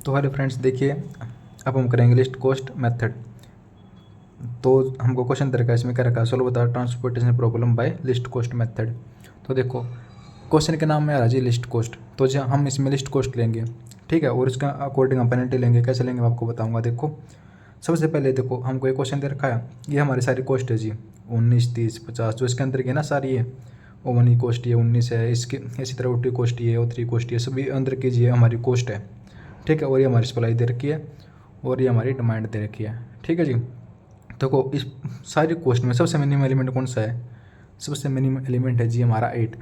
तो hello friends, देखिए अब हम करेंगे लिस्ट कॉस्ट मेथड। तो हमको क्वेश्चन दे रखा है, इसमें क्या रखा है, solve the transportation problem by least cost method. तो देखो क्वेश्चन के नाम में आ रहा है जी लिस्ट कॉस्ट, तो जी हम इसमें लिस्ट कॉस्ट लेंगे, ठीक है, और इसका अकॉर्डिंग हम पेनल्टी लेंगे। कैसे लेंगे मैं आपको बताऊंगा। देखो सबसे पहले देखो हमको एक क्वेश्चन दे रखा है, ये हमारी सारी कॉस्ट है जी 19, 30, 50 जो इसके अंदर की है ना सारी है। ओवन की कॉस्ट ये 19 है, इसके इसी तरह O2 कॉस्ट ये, O3 कॉस्ट ये, सभी अंदर की जी हमारी कॉस्ट है, ठीक है। और ये हमारी सप्लाई दे रखी है और ये हमारी डिमांड दे रखी है, ठीक है जी। देखो इस सारी कॉस्ट में सबसे मिनिमम एलिमेंट कौन सा है, सबसे मिनिमम एलिमेंट है जी हमारा 8।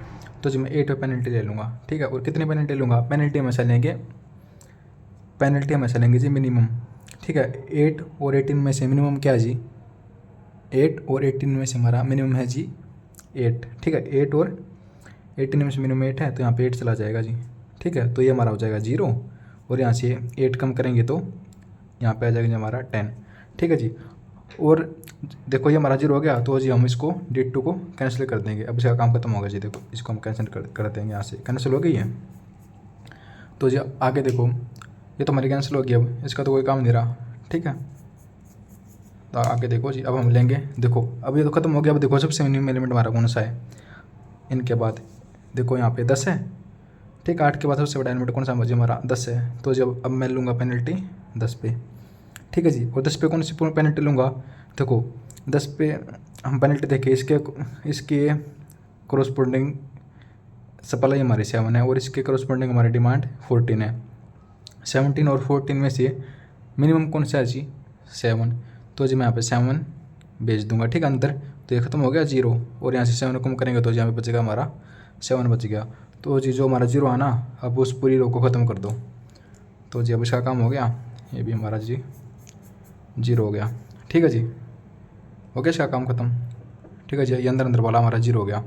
तो जी मैं 8 पे पेनल्टी ले लूँगा, ठीक है। और कितनी पेनल्टी लूँगा, पेनल्टी हमेशा लेंगे जी मिनिमम, ठीक है। 8 और 18 में से मिनिमम क्या है जी, 8 और 18 में से हमारा मिनिमम है जी 8, ठीक है। 8 और 18 में से मिनिमम 8 है, तो यहाँ पे 8 चला जाएगा जी, ठीक है। तो ये हमारा हो जाएगा 0, और यहाँ से 8 कम करेंगे तो यहाँ पे आ जाएगा जी हमारा 10, ठीक है जी। और देखो ये हमारा 0 हो गया, तो जी हम इसको D2 को कैंसिल कर देंगे। अब इसका काम खत्म होगा जी। देखो इसको हम कैंसिल कर देंगे, यहाँ से कैंसिल हो गई है। तो जी आगे देखो ये तो हमारी कैंसिल हो गई, अब इसका तो कोई काम नहीं रहा, ठीक है। तो आगे देखो जी, अब हम लेंगे, देखो अब ये तो खत्म हो गया। अब देखो सबसे मिनिमम एलिमेंट हमारा कौन सा है, इनके बाद देखो यहाँ पे 10 है, ठीक है। 8 के बाद सबसे बड़ा एलिमेंट कौन सा मुझे हमारा 10 है। तो जब अब मैं लूँगा पेनल्टी 10 पे, ठीक है जी। और 10 पे कौन सी पेनल्टी लूँगा, देखो 10 पे हम पेनल्टी देखें, इसके कोरोस्पोंडिंग सप्लाई हमारी 7 है और इसके कोरोस्पोंडिंग हमारी डिमांड 14 है। 17 और 14 में से मिनिमम कौन सा है जी 7। तो जी मैं यहाँ पे 7 भेज दूंगा, ठीक है, अंदर। तो ये खत्म हो गया 0, और यहाँ से 7 कम करेंगे तो यहाँ पे बचेगा हमारा 7 बच गया। तो जी जो हमारा 0 आना, अब उस पूरी रो को ख़त्म कर दो। तो जी अब इसका काम हो गया, ये भी हमारा जी 0 हो गया, ठीक है जी। हो गया इसका काम ख़त्म, ठीक है जी। ये अंदर अंदर वाला हमारा 0 हो गया।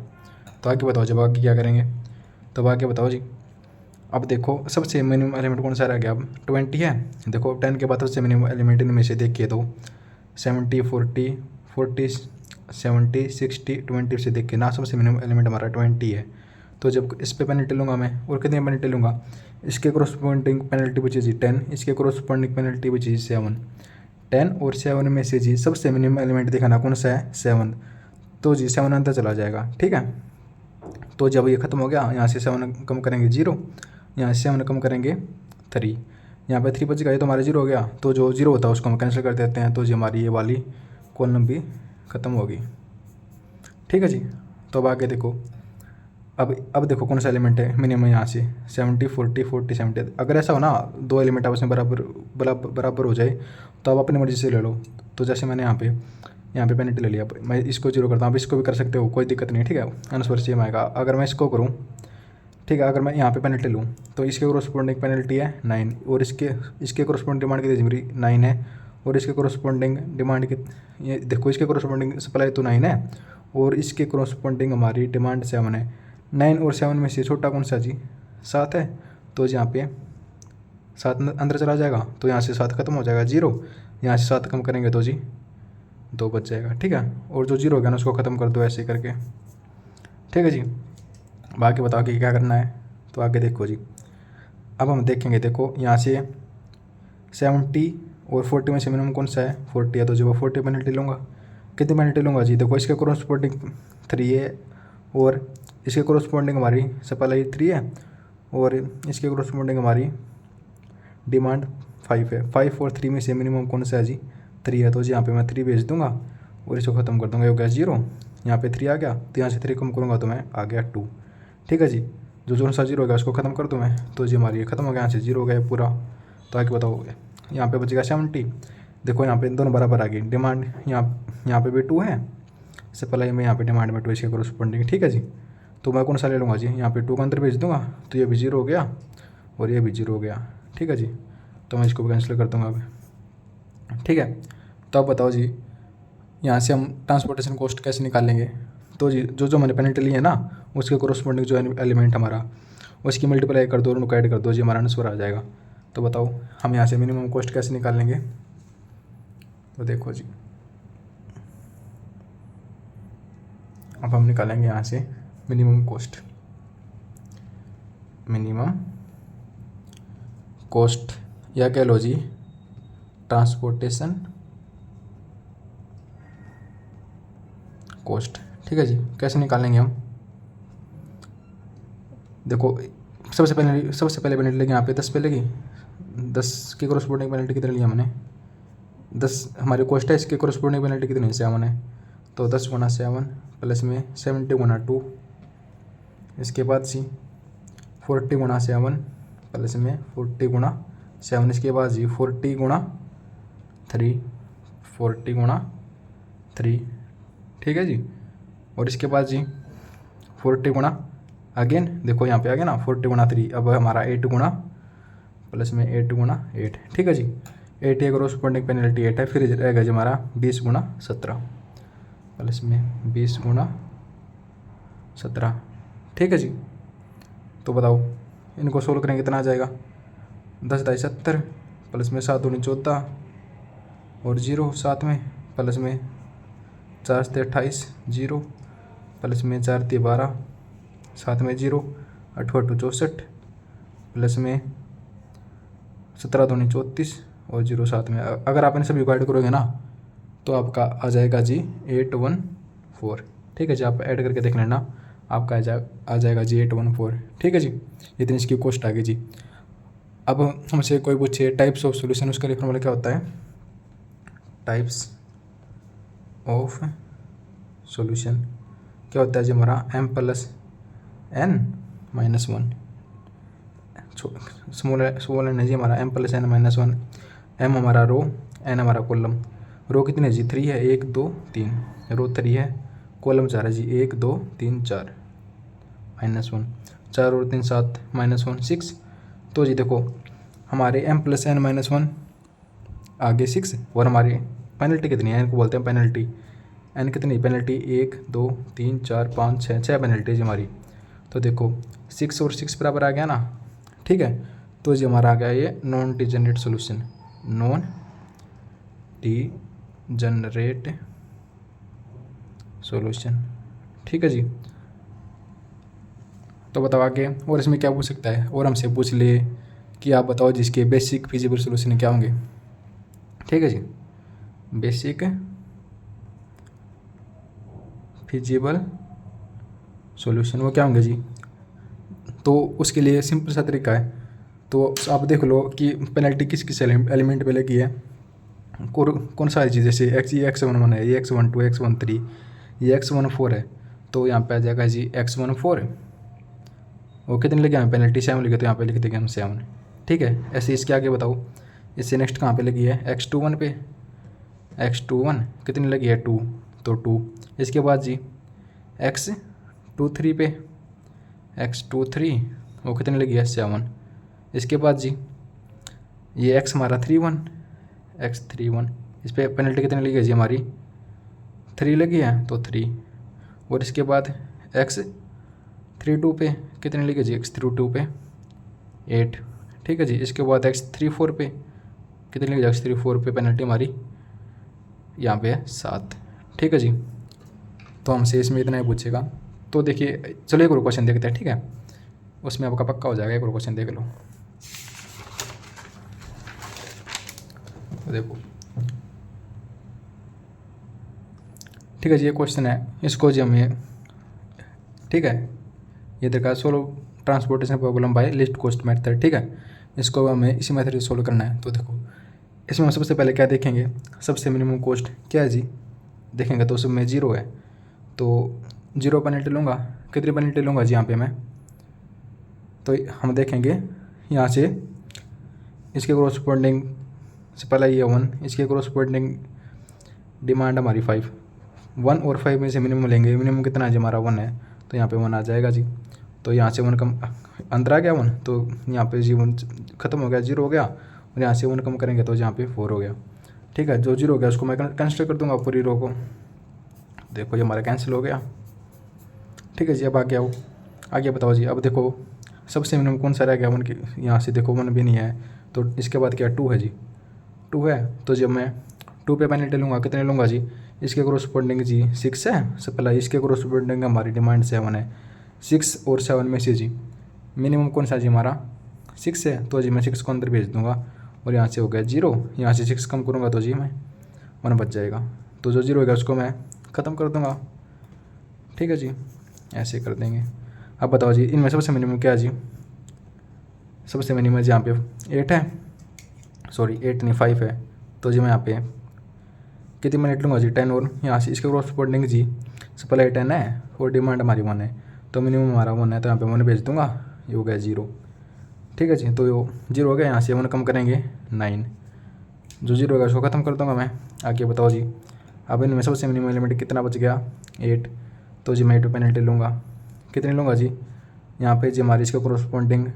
तो आगे बताओ जब आगे क्या करेंगे, तब आगे बताओ जी। अब देखो सबसे मिनिमम एलिमेंट कौन सा रह गया, अब 20 है। देखो 10 के बाद सबसे मिनिमम एलिमेंट इनमें से देखिए तो 70, 40, 40, 70, 60, 20 से देख के ना सबसे मिनिमम एलिमेंट हमारा 20 है। तो जब इस पे पेनल्टी लूँगा मैं, और कितनी पेनल्टी लूँगा, इसके कोरोस्पोंडिंग पेनल्टी बची जी 10, इसके कोरोस्पोंडिंग पेनल्टी बची 7। 10 और 7 में से जी सबसे मिनिमम एलिमेंट दिखाना कौन सा है, 7। तो जी 7 अंदर चला जाएगा, ठीक है। तो जब ये खत्म हो गया, यहाँ से 7 कम करेंगे 0, यहाँ से 7 कम करेंगे 3, यहाँ पे 3 बच गया, ये तो हमारा 0 हो गया। तो जो 0 होता है उसको हम कैंसिल कर देते हैं, तो जी हमारी ये वाली कॉलम भी ख़त्म होगी, ठीक है जी। तो अब आगे देखो, अब देखो कौन सा एलिमेंट है मिनिमम, यहाँ से 70, 40, 40, 70। अगर ऐसा हो ना दो एलिमेंट आपस में बराबर हो जाए, तो आप अपनी मर्ज़ी से ले लो। तो जैसे मैंने यहाँ पे पेनल्टी ले लिया, मैं इसको 0 करता हूँ, आप इसको भी कर सकते हो, कोई दिक्कत नहीं है, ठीक है। आंसर सेम आएगा। अगर मैं इसको करूँ, ठीक है, अगर मैं यहाँ पे पेनल्टी लूँ तो इसके कोरोस्पोंडिंग पेनल्टी है 9, और इसके कोरोस्पोंडिंग डिमांड कितनी मेरी 9 है, और इसके कोरोस्पोंडिंग डिमांड की, ये देखो इसके कोरोस्पोंडिंग सप्लाई तो 9 है और इसके कोरोस्पोंडिंग हमारी डिमांड 7 है। 9 और 7 में से छोटा कौन सा जी 7 है। तो यहाँ पे 7 अंदर चला जाएगा, तो यहाँ से 7 खत्म हो जाएगा 0, यहाँ से 7 कम करेंगे तो जी 2 बच जाएगा, ठीक है। और जो 0 हो गया ना उसको ख़त्म कर दो ऐसे करके, ठीक है जी। बाकी बताओ कि क्या करना है। तो आगे देखो जी, अब हम देखेंगे, देखो यहाँ से 70 और 40 में से मिनिमम कौन सा है, 40 है। तो जो 40 पेनल्टी लूँगा, कितनी पेनल्टी लूँगा जी, देखो इसके कोरोस्पोंडिंग 3 है और इसके कोरोस्पोंडिंग हमारी सप्लाई 3 है और इसके कोरोस्पोंडिंग हमारी डिमांड 5 है। 5 और 3 में से मिनिमम कौन सा है जी 3 है। तो जी यहाँ पे मैं 3 भेज दूँगा और इसको ख़त्म कर दूँगा, हो गया 0, यहाँ पे 3 आ गया, तो यहाँ से 3 कम करूँगा तो मैं आ गया 2, ठीक है जी। जो सा 0 हो गया उसको ख़त्म कर दूँ मैं, तो जी हमारी ये ख़त्म हो गया, यहाँ से 0 हो गया पूरा। तो आगे बताओ, यहाँ पे बचेगा 70। देखो यहाँ पे दोनों बराबर आ गई, डिमांड यहाँ पे भी 2 है सप्लाई में, यहाँ पे डिमांड में 2 इसके कोरोस्पोंडिंग, ठीक है जी। तो मैं कौन सा ले लूँगा जी, यहाँ पे 2 का अंदर भेज दूँगा, तो ये भी 0 हो गया और ये भी 0 हो गया, ठीक है जी। तो मैं इसको भी कैंसिल कर दूँगा अभी, ठीक है। तो अब बताओ जी यहाँ से हम ट्रांसपोर्टेशन कॉस्ट कैसे निकालेंगे। तो जी जो मैंने पेनल्टी ली है ना, उसके कोरोस्पोंडिंग जो एलिमेंट हमारा, उसकी मल्टीप्लाई कर दो और उनको ऐड कर दो जी, हमारा आंसर आ जाएगा। तो बताओ हम यहाँ से मिनिमम कॉस्ट कैसे निकालेंगे। तो देखो जी, अब हम निकालेंगे यहाँ से मिनिमम कॉस्ट या कह लो जी ट्रांसपोर्टेशन कॉस्ट। ठीक है जी, कैसे निकालेंगे हम? देखो सबसे पहले पेनल्टी लगी यहाँ पे 10 पे लगी, 10 के कोरस्पोंडिंग पेनल्टी कितनी लिया मैंने? 10 हमारी कॉस्ट है, इसके कोरस्पोंडिंग पेनल्टी कितनी है? 7 है। तो 10 गुना 7 प्लस में 70 गुना 2, इसके बाद जी 40 गुना 7 प्लस में 40 गुना 7, इसके बाद जी 40 गुना 3, 40 गुना 3। ठीक है जी, और इसके बाद जी 40 गुना अगेन, देखो यहाँ पे आ गया ना 40 गुना 3, अब हमारा 8 गुना प्लस में 8 गुना 8। ठीक है जी, 8 है कोरस्पोंडिंग पेनल्टी 8 है, फिर रहेगा जी हमारा 20 गुना 17 प्लस में 20 गुना 17। ठीक है जी, तो बताओ इनको सोल्व करेंगे कितना आ जाएगा? 10 दाई 70 प्लस में 7 दूनी 14 और 0 साथ में, प्लस में 4 से 28 0 प्लस में 4 ते 12 साथ में 0, 8 8 64 प्लस में 17 दूनी 34 और 0 साथ में। अगर आप इन सभी को ऐड करोगे ना तो आपका आ जाएगा जी 814। ठीक है जी, आप ऐड करके देख लेना, आपका आ जाएगा जी 814। ठीक है जी, इतनी इसकी कॉस्ट आ गई जी। अब हमसे कोई पूछे टाइप्स ऑफ सॉल्यूशन, उसका लिए फॉर्मूला क्या होता है? टाइप्स ऑफ सॉल्यूशन क्या होता है जी हमारा? m plus n minus 1, small n है जी हमारा m plus n minus 1। m हमारा रो, n हमारा कॉलम। रो कितनी है जी? 3 है, 1 2 3, रो 3 है, कॉलम 4 है जी 1 2 3 4 माइनस 1, 4 और 3 7 माइनस 1 6। तो जी देखो हमारे m प्लस n माइनस 1 आगे 6, और हमारी पेनल्टी कितनी है? n को बोलते हैं पेनल्टी। n कितनी पेनल्टी? 1 2 3 4 5 6 पेनल्टी जी हमारी। तो देखो 6 और 6 बराबर आ गया ना। ठीक है, तो जी हमारा आ गया ये non degenerate solution, non degenerate solution. ठीक है जी, तो बताओ आगे और इसमें क्या पूछ सकता है? और हमसे पूछ ले कि आप बताओ जिसके बेसिक फिजिबल सॉल्यूशन क्या होंगे। ठीक है जी, बेसिक फिजिबल सॉल्यूशन वो क्या होंगे जी? तो उसके लिए सिंपल सा तरीका है, तो आप देख लो कि पेनल्टी किस किस एलिमेंट पे लगी है, कौन सा चीज़, जैसे ये x11 है, ये x12 x13, ये x14 है, तो यहाँ पे आ जाएगा जी x14। वो कितने लगे हमें पेनल्टी? 7 लगे, तो यहाँ पे लिख देंगे हम 7। ठीक है, ऐसे इसके आगे बताओ इससे नेक्स्ट कहाँ पे लगी है? x21 पे, x21 कितनी लगी है? 2, तो 2। इसके बाद जी x23 पे, x23 वो कितनी लगी है? 7। इसके बाद जी ये x हमारा 31, x31 इस पर पेनल्टी कितनी लगी है जी हमारी? 3 लगी है, तो 3। और इसके बाद x32 पे कितनी लगी है जी? x32 पे 8। ठीक है जी, इसके बाद x34 पे कितनी लगी है? x34 पे पेनल्टी हमारी यहाँ पे 7। ठीक है जी, तो हमसे इसमें इतना ही पूछेगा। तो देखिए चलो एक और क्वेश्चन देखते हैं। ठीक है, उसमें आपका पक्का हो जाएगा, एक और क्वेश्चन देख लो। तो देखो ठीक है जी, ये क्वेश्चन है, इसको जी हमें, ठीक है, ये देखा solve transportation problem bye least cost method. ठीक है, इसको हमें इसी मेथड से सोल्व करना है। तो देखो इसमें हम सबसे पहले क्या देखेंगे? सबसे मिनिमम कॉस्ट क्या है जी देखेंगे, तो उसमें 0 है, तो 0 पेनल्टी लूँगा। कितनी पेनल्टी लूँगा जी यहाँ पे मैं? तो हम देखेंगे यहाँ से इसके कोरस्पोंडिंग से पहले ये 1, इसके कोरस्पोंडिंग डिमांड हमारी 5, 1 और 5 में से मिनिमम लेंगे। मिनिमम कितना है जी हमारा? 1 है, तो यहाँ पे 1 आ जाएगा जी। तो यहाँ से 1 कम अंदर आ गया 1, तो यहाँ पे जी 1 खत्म हो गया, 0 हो गया, और यहाँ से 1 कम करेंगे तो यहाँ पे 4 हो गया। ठीक है, जो 0 हो गया उसको मैं कैंसिल कर दूँगा पूरी रो को। देखो ये हमारा कैंसिल हो गया। ठीक है जी, अब आगे आओ, आगे बताओ जी। अब देखो सबसे मिनिमम कौन सा रह गया? 1 की, यहाँ से देखो 1 भी नहीं है, तो इसके बाद क्या? 2 है जी, 2 है, तो जब मैं 2 पे पेनल्टी लूँगा, कितने लूँगा जी? इसके कोरस्पोंडिंग जी 6 है, सब पहला इसके कोरस्पोंडिंग हमारी डिमांड 7 है। 6 और 7 में से जी मिनिमम कौन सा जी हमारा? 6 है, तो जी मैं 6 को अंदर भेज दूँगा, और यहाँ से हो गया 0, यहाँ से 6 कम करूँगा तो जी मैं 1 बच जाएगा। तो जो 0 होगा उसको मैं ख़त्म कर दूँगा। ठीक है जी, ऐसे कर देंगे। अब बताओ जी इनमें सबसे मिनिमम क्या है जी? सबसे मिनिमम जी यहाँ पे 8 है, सॉरी 8 नहीं 5 है। तो जी मैं यहाँ पे कितनी मिनट लूँगा जी? 10 और यहाँ से इसके क्रॉसपोंडिंग जी सप्लाई 10 है और डिमांड हमारी 1 है, तो मिनिमम हमारा 1 है, तो यहाँ पे 1 भेज दूँगा, ये हो गया 0। ठीक है जी, तो 0 हो गया, यहाँ से 1 कम करेंगे 9, जो 0 होगा उसको ख़त्म कर दूँगा मैं। आगे बताओ जी अब इनमें सबसे मिनिमम एलिमेंट कितना बच गया? 8। तो जी मैं 8 पेनल्टी लूँगा, कितनी लूँगा जी? यहाँ पे जी हमारी इसके क्रॉसपोंडिंग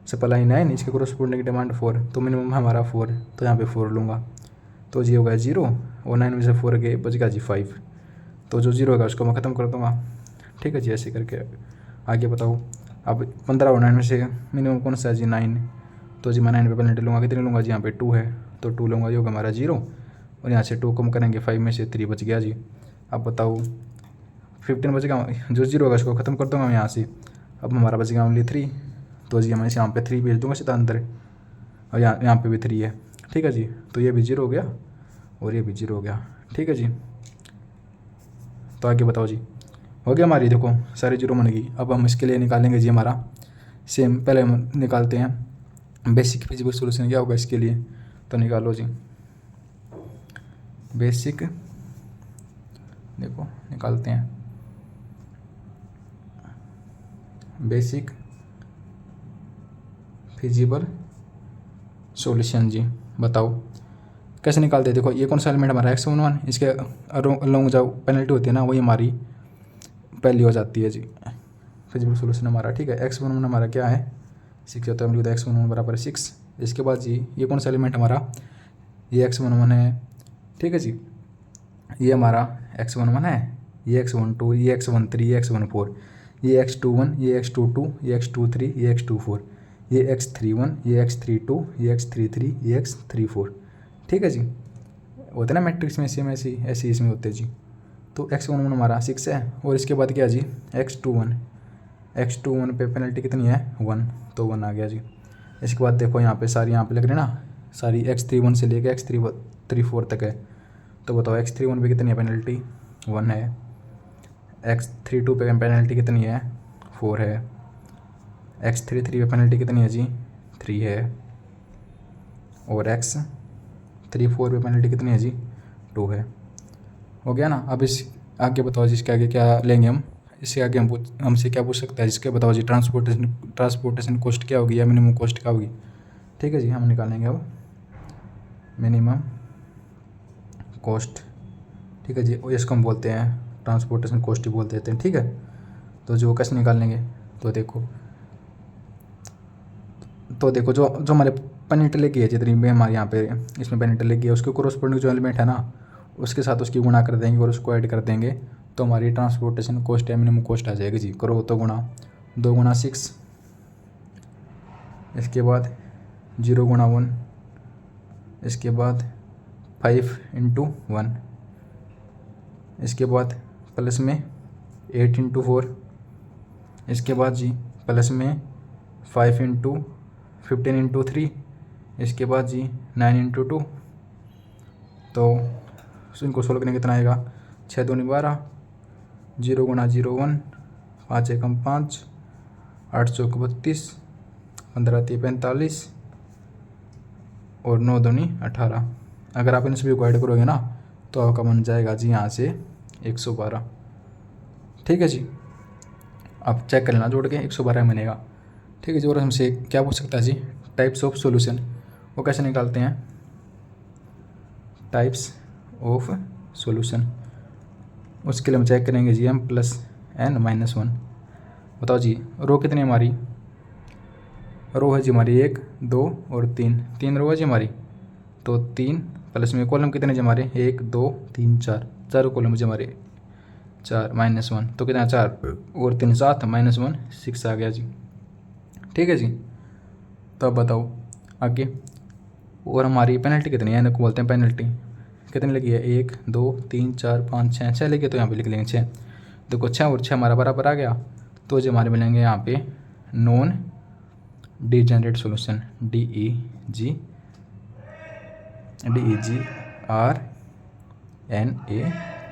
सप्लाई 9, इसके क्रॉसपोंडिंग डिमांड 4, तो मिनिमम हमारा 4, तो यहाँ पे 4 लूँगा। तो जी हो गया 0 और 9 में से 4 गए, बच गया जी 5। तो जो 0 होगा उसको मैं ख़त्म कर दूँगा। ठीक है जी, ऐसे करके आगे बताओ। अब 15 और 9 में से मिनिमम कौन सा है जी? 9। तो जी मैं 9 पे पेनल्टी लूँगा, कितनी लूँगा जी? यहाँ पे 2 है, तो 2 लूँगा, ये होगा हमारा 0 और यहाँ से 2 कम करेंगे 5 में से 3 बच गया जी। अब बताओ 15 बच गया, जो 0 होगा उसको ख़त्म कर दूँगा मैं यहाँ से। अब हमारा बच गया ओनली 3, तो जी मैं इसे यहाँ पे 3 भेज दूँगा सीधा अंदर, और यहाँ पे भी 3 है। ठीक है जी, तो ये भी 0 हो गया और ये भी 0 हो गया। ठीक है जी, तो आगे बताओ जी। हो गया हमारी, देखो सारी 0 बन गई। अब हम इसके लिए निकालेंगे जी हमारा सेम, पहले हम निकालते हैं बेसिक फिजिबल सॉल्यूशन क्या होगा इसके लिए। तो निकालो जी बेसिक, देखो निकालते हैं बेसिक फिजिबल सॉल्यूशन जी। बताओ कैसे निकालते हैं? देखो ये कौन सा एलिमेंट हमारा x11, इसके अलोंग जो पेनल्टी होती है ना वही हमारी पहली हो जाती है जी फिजिबल सॉल्यूशन हमारा। ठीक है, x11 हमारा क्या है? 6 होता है, हम लिखते हैं x11 बराबर 6। इसके बाद जी ये कौन सा एलिमेंट हमारा? ये x11 है। ठीक है जी, ये हमारा x11 है, ये x12, ये x13, ये x14, ये x21, ये x22, ये x23, ये x24, ये x31, ये x32, ये x33, ये x34। ठीक है जी, होते ना मैट्रिक्स में सेम ऐसे ऐसे इसमें होते हैं जी। तो x11 हमारा 6 है और इसके बाद क्या जी? x21 पे पेनल्टी कितनी है? 1, तो 1 आ गया जी। इसके बाद देखो यहाँ पे सारी यहाँ पे लग रही है ना, सारी x31 से लेके x34 तक है। तो बताओ x31 पे कितनी है पेनल्टी? 1 है। x32 पे पेनल्टी कितनी है? 4 है। x33 पे पेनल्टी कितनी है जी? 3 है। और x34 पे पेनल्टी कितनी है जी? 2 है। हो गया ना। अब इस आगे बताओ जी इसके आगे क्या लेंगे हम? इससे आगे हमसे क्या पूछ सकता है जिसके बताओ जी ट्रांसपोर्टेशन कॉस्ट क्या होगी या मिनिमम कॉस्ट क्या होगी। ठीक है जी, हम निकालेंगे अब मिनिमम कॉस्ट। ठीक है जी, और इसको हम बोलते हैं ट्रांसपोर्टेशन कॉस्ट ही बोल देते हैं। ठीक है, तो जो कैसे निकालेंगे? तो देखो जो हमारे पेनल्टी लगी है, जितनी भी हमारे यहाँ पे इसमें पेनल्टी लगी है उसके कोरोस्पोंडिंग जो एलिमेंट है ना उसके साथ उसकी गुणा कर देंगे और उसको ऐड कर देंगे, तो हमारी ट्रांसपोर्टेशन कॉस्ट या मिनिमम कॉस्ट आ जाएगी जी। करो तो गुणा 2 गुणा 6, इसके बाद 0 गुणा 1, इसके बाद 5 इंटू 1, इसके बाद प्लस में 8 इंटू 4, इसके बाद जी प्लस में 5 इंटू 15 इंटू 3, इसके बाद जी 9 इंटू 2। तो इनको सोल्व करने कितना आएगा? 6 दूनी 12, 0 गुणा 0 1, 5 एकम 5, 8 चौक 32, 15 3 45 और 9 दूनी 18। अगर आप इन सभी को ऐड करोगे ना तो आपका बन जाएगा जी यहाँ से 112। ठीक है जी, आप चेक कर लेना जोड़ के 112 बनेगा। ठीक है जी, और हमसे क्या पूछ सकता है जी? टाइप्स ऑफ सॉल्यूशन, वो कैसे निकालते हैं? टाइप्स ऑफ सॉल्यूशन, उसके लिए हम चेक करेंगे जी m प्लस n माइनस 1। बताओ जी रो कितनी हमारी? रो है जी हमारी 1 2 और 3 रो है जी हमारी। तो 3 प्लस में कॉलम कितने जी हमारे? 1 2 3 4, चारों कॉलम जी हमारे 4 माइनस 1, तो कितना 4 और 3 7 माइनस 1 6 आ गया जी। ठीक है जी, तो अब बताओ आगे। और हमारी पेनल्टी कितनी है? इनको बोलते हैं पेनल्टी। कितनी लगी है? 1 2 3 4 5 6, 6 लगी है, तो यहाँ पे लिख लेंगे 6। देखो 6 और 6 हमारा बराबर आ गया, तो जो हमारे मिलेंगे यहाँ पे non degenerate solution, DE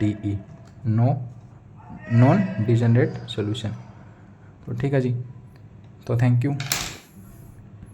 DEGRNATE, non degenerate solution. तो ठीक है जी, तो थैंक यू।